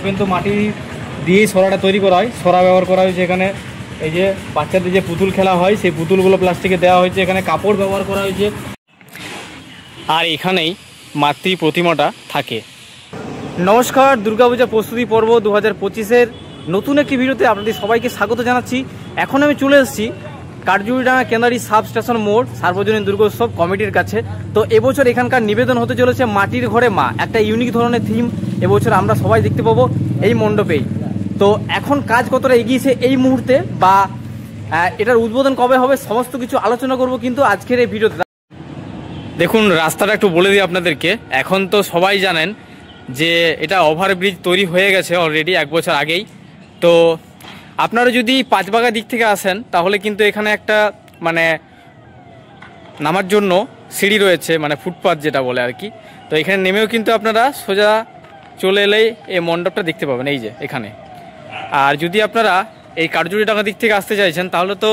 কিন্তু মাটি দিয়েই সরাটা তৈরি করা হয়। সরা ব্যবহার করা হয়েছে এখানে। এই যে বাচ্চাদের যে পুতুল খেলা হয় সেই পুতুলগুলো প্লাস্টিকে দেওয়া হয়েছে। এখানে কাপড় ব্যবহার করা হয়েছে। আর এখানেই মাতৃ প্রতিমাটা থাকে। নমস্কার, দুর্গাপূজা প্রস্তুতি পর্ব 2025-এর নতুন একটি ভিডিওতে আপনাদের সবাইকে স্বাগত জানাচ্ছি। এখন আমি চলে এসেছি কাঠজুড়িডাঙ্গা কেন্দ্রারি সাব স্টেশন মোড় সার্বজনীন দুর্গোৎসব কমিটির কাছে। তো এবছর এখানকার নিবেদন হতে চলেছে মাটির ঘরে মা, একটা ইউনিক ধরনের থিম এবছর আমরা সবাই দেখতে পাবো এই মণ্ডপেই। তো এখন কাজ কতটা এগিয়েছে এই মুহূর্তে বা এটার উদ্বোধন কবে হবে সমস্ত কিছু আলোচনা করব কিন্তু আজকের এই ভিডিওতে। দেখুন রাস্তাটা একটু বলে দিই আপনাদেরকে। এখন তো সবাই জানেন যে এটা ওভারব্রিজ তৈরি হয়ে গেছে অলরেডি 1 বছর আগেই। তো আপনারা যদি পাঁচবাগা দিক থেকে আসেন তাহলে কিন্তু এখানে একটা মানে নামার জন্য সিঁড়ি রয়েছে, মানে ফুটপাথ যেটা বলে আর কি। তো এখানে নেমেও কিন্তু আপনারা সোজা চলে এলেই এই মণ্ডপটা দেখতে পাবেন এই যে এখানে। আর যদি আপনারা এই কাঠজুড়িডাঙ্গা দিক থেকে আসতে চাইছেন তাহলে তো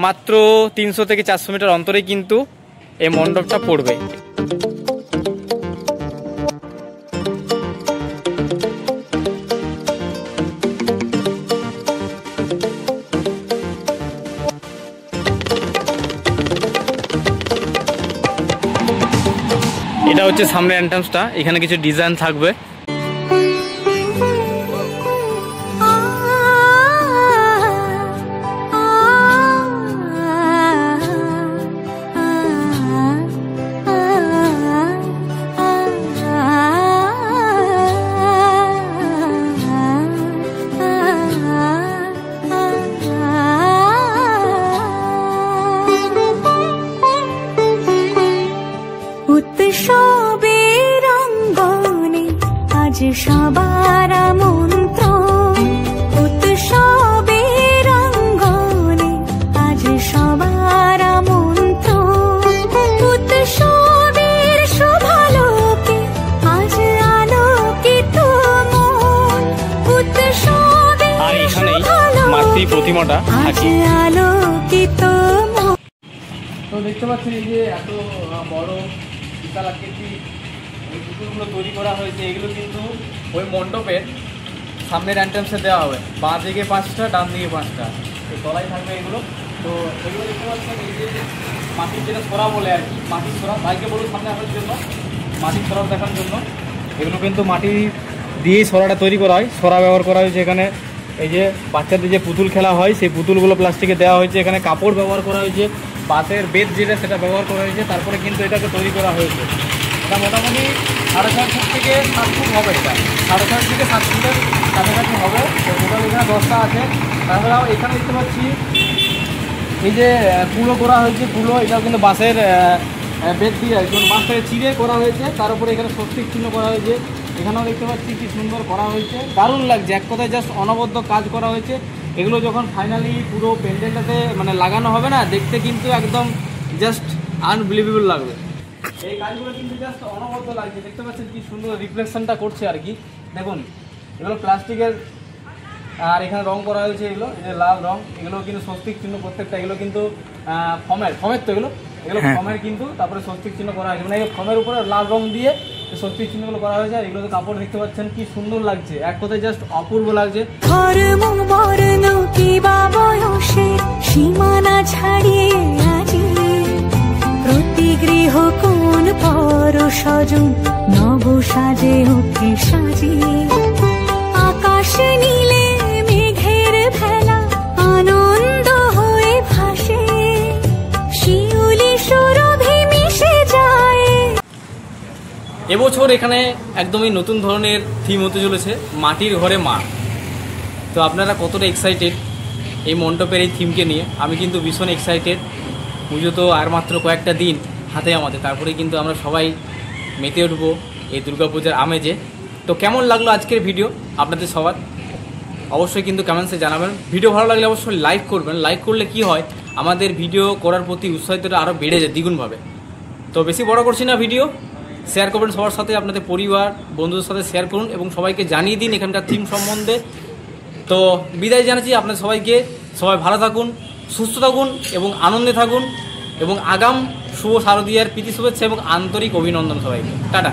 মাত্র 300 থেকে 400 মিটার অন্তরেই কিন্তু এই মণ্ডপটা পড়বে। এটা হচ্ছে সামনে এন্ট্রান্সটা। এখানে কিছু ডিজাইন থাকবে। সবার মন্ত্র উৎসবের রঙ্গনে আজ সবার মন্ত্র উৎসবের শোভালোকে আজ আলোকিত মন উৎসবের আর এখানেই মাতৃ প্রতিমাটা আজ আলোকিত মন। তো দেখতে পাচ্ছেন এই যে এত বড় বিশাল আকৃতি এই পুতুলগুলো তৈরি করা হয়েছে। এগুলো কিন্তু ওই মণ্ডপের সামনের এন্ট্রান্সে দেওয়া হবে। বাঁ দিকে 5টা, ডান দিকে 5টা, তো তলায় থাকবে এগুলো। তো এগুলো দেখতে পাচ্ছেন এই যে মাটির যেটা সরা বলে আর কি, মাটির সরা। ভাইকে বলুন সামনে আসার জন্য, মাটির সরা দেখার জন্য। এগুলো কিন্তু মাটি দিয়েই সরাটা তৈরি করা হয়। সরা ব্যবহার করা হয়েছে এখানে। এই যে বাচ্চাদের যে পুতুল খেলা হয় সেই পুতুলগুলো প্লাস্টিকে দেওয়া হয়েছে। এখানে কাপড় ব্যবহার করা হয়েছে, বাঁশের বেত যেটা সেটা ব্যবহার করা হয়েছে। তারপরে কিন্তু এটাকে তৈরি করা হয়েছে। এটা মোটামুটি 4.5 ফুট থেকে 7 ফুট হবে। এটা 4.5 থেকে 7 ফুটের কাছাকাছি হবে। তো টোটাল এখানে 10টা আছে। তাছাড়াও এখানে দেখতে পাচ্ছি এই যে কুলো করা হয়েছে। কুলো এটাও কিন্তু বাঁশের বেত দিয়ে বাঁশটাকে চিড়ে করা হয়েছে। তার উপরে এখানে স্বস্তিক চিহ্ন করা হয়েছে। এখানেও দেখতে পাচ্ছি কি সুন্দর করা হয়েছে, দারুণ লাগছে। এক কথায় জাস্ট অনবদ্য কাজ করা হয়েছে। এগুলো যখন ফাইনালি পুরো প্যান্ডেলটাতে মানে লাগানো হবে না, দেখতে কিন্তু একদম জাস্ট আনবিলিভেবল লাগবে। এই কাজগুলো কিন্তু জাস্ট অনবদ্য লাগছে। দেখতে পাচ্ছেন কি সুন্দর রিফ্লেকশনটা করছে আর কি। দেখুন এগুলো প্লাস্টিকের, আর এখানে রং করা হয়েছে। এগুলো এই যে লাল রং, এগুলো কিন্তু স্বস্তিক চিহ্ন প্রত্যেকটা। এগুলো কিন্তু ফমের তো এগুলো ফমের কিন্তু তারপরে স্বস্তিক চিহ্ন করা হয়েছে। মানে ফমের উপরে লাল রং দিয়ে স্বস্তিক চিহ্নগুলো করা হয়েছে। আর এগুলো কাপড় দেখতে পাচ্ছেন কি সুন্দর লাগছে, এক কথায় জাস্ট অপূর্ব লাগছে। সীমানা ছাড়িয়ে আজি প্রতি গৃহ কোন পর সজন নব সাজে ওঠে সাজিয়ে আকাশ নীলে মেঘের ভেলা আনন্দ হয়ে ভাসে শিউলি সুরভি মিশে যায়। এবছর এখানে একদমই নতুন ধরনের থিম হতে চলেছে মাটির ঘরে মা। তো আপনারা কতটা এক্সাইটেড এই মণ্ডপের এই থিমকে নিয়ে? আমি কিন্তু ভীষণ এক্সাইটেড। পুজো তো আর মাত্র কয়েকটা দিন হাতে আমাদের, তারপরে কিন্তু আমরা সবাই মেতে উঠবো এই দুর্গাপূজার আমেজে। তো কেমন লাগলো আজকের ভিডিও আপনাদের সবার? অবশ্যই কিন্তু কমেন্টসে জানাবেন। ভিডিও ভালো লাগলে অবশ্যই লাইক করবেন। লাইক করলে কি হয়, আমাদের ভিডিও করার প্রতি উৎসাহিতটা আরও বেড়ে যায় দ্বিগুণভাবে। তো বেশি বড় করছি না, ভিডিও শেয়ার করবেন সবার সাথে, আপনাদের পরিবার বন্ধুদের সাথে শেয়ার করুন এবং সবাইকে জানিয়ে দিন এখানকার থিম সম্বন্ধে। তো বিদায় জানাচ্ছি আপনাদের সবাইকে। সবাই ভালো থাকুন, সুস্থ থাকুন এবং আনন্দে থাকুন। এবং আগাম শুভ শারদীয়ার প্রীতি শুভেচ্ছা এবং আন্তরিক অভিনন্দন সবাইকে। টাটা।